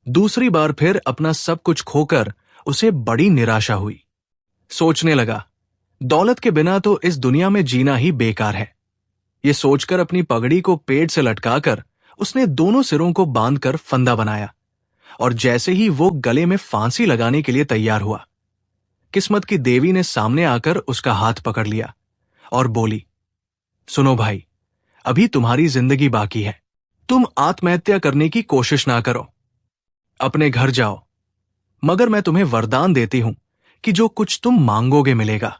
दूसरी बार फिर अपना सब कुछ खोकर उसे बड़ी निराशा हुई। सोचने लगा, दौलत के बिना तो इस दुनिया में जीना ही बेकार है। ये सोचकर अपनी पगड़ी को पेट से लटकाकर उसने दोनों सिरों को बांधकर फंदा बनाया, और जैसे ही वो गले में फांसी लगाने के लिए तैयार हुआ, किस्मत की देवी ने सामने आकर उसका हाथ पकड़ लिया और बोली, सुनो भाई, अभी तुम्हारी जिंदगी बाकी है। तुम आत्महत्या करने की कोशिश ना करो, अपने घर जाओ, मगर मैं तुम्हें वरदान देती हूं कि जो कुछ तुम मांगोगे मिलेगा।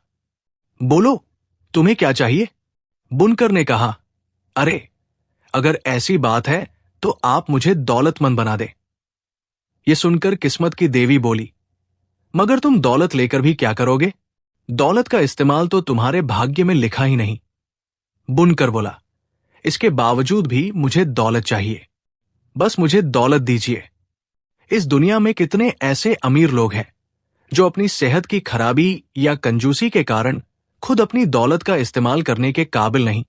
बोलो, तुम्हें क्या चाहिए? बुनकर ने कहा, अरे, अगर ऐसी बात है तो आप मुझे दौलतमंद बना दे। ये सुनकर किस्मत की देवी बोली, मगर तुम दौलत लेकर भी क्या करोगे? दौलत का इस्तेमाल तो तुम्हारे भाग्य में लिखा ही नहीं। बुनकर बोला, इसके बावजूद भी मुझे दौलत चाहिए, बस मुझे दौलत दीजिए। इस दुनिया में कितने ऐसे अमीर लोग हैं जो अपनी सेहत की खराबी या कंजूसी के कारण खुद अपनी दौलत का इस्तेमाल करने के काबिल नहीं,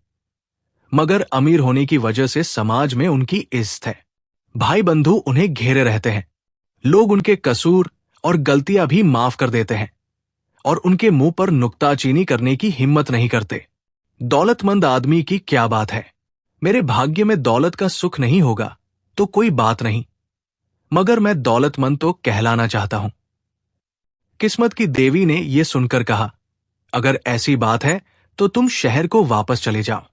मगर अमीर होने की वजह से समाज में उनकी इज्जत है। भाई बंधु उन्हें घेरे रहते हैं, लोग उनके कसूर और गलतियां भी माफ कर देते हैं और उनके मुंह पर नुक्ताचीनी करने की हिम्मत नहीं करते। दौलतमंद आदमी की क्या बात है, मेरे भाग्य में दौलत का सुख नहीं होगा तो कोई बात नहीं, मगर मैं दौलतमंद तो कहलाना चाहता हूं। किस्मत की देवी ने यह सुनकर कहा, अगर ऐसी बात है तो तुम शहर को वापस चले जाओ।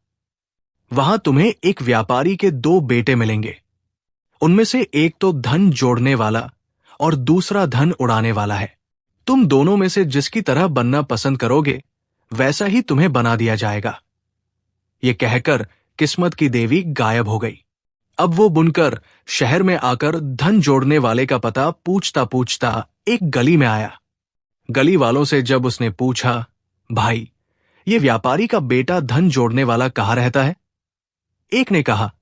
वहां तुम्हें एक व्यापारी के 2 बेटे मिलेंगे। उनमें से एक तो धन जोड़ने वाला और दूसरा धन उड़ाने वाला है। तुम दोनों में से जिसकी तरह बनना पसंद करोगे वैसा ही तुम्हें बना दिया जाएगा। ये कहकर किस्मत की देवी गायब हो गई। अब वो बुनकर शहर में आकर धन जोड़ने वाले का पता पूछता पूछता एक गली में आया। गली वालों से जब उसने पूछा, भाई, ये व्यापारी का बेटा धन जोड़ने वाला कहाँ रहता है? एक ने कहा,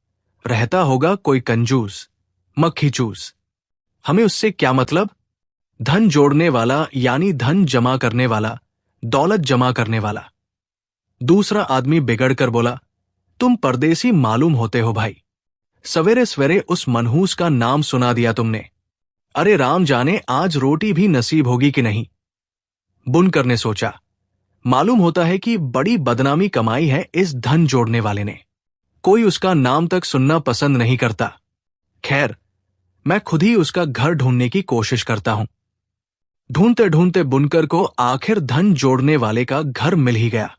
रहता होगा कोई कंजूस, मक्खी चूस। हमें उससे क्या मतलब? धन जोड़ने वाला यानी धन जमा करने वाला, दौलत जमा करने वाला। दूसरा आदमी बिगड़कर बोला, तुम परदेसी मालूम होते हो भाई, सवेरे सवेरे उस मनहूस का नाम सुना दिया तुमने। अरे राम जाने आज रोटी भी नसीब होगी कि नहीं। बुनकर ने सोचा, मालूम होता है कि बड़ी बदनामी कमाई है इस धन जोड़ने वाले ने, कोई उसका नाम तक सुनना पसंद नहीं करता। खैर, मैं खुद ही उसका घर ढूंढने की कोशिश करता हूं। ढूंढते ढूंढते बुनकर को आखिर धन जोड़ने वाले का घर मिल ही गया।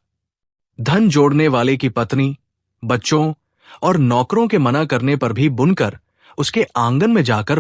धन जोड़ने वाले की पत्नी, बच्चों और नौकरों के मना करने पर भी बुनकर उसके आंगन में जाकर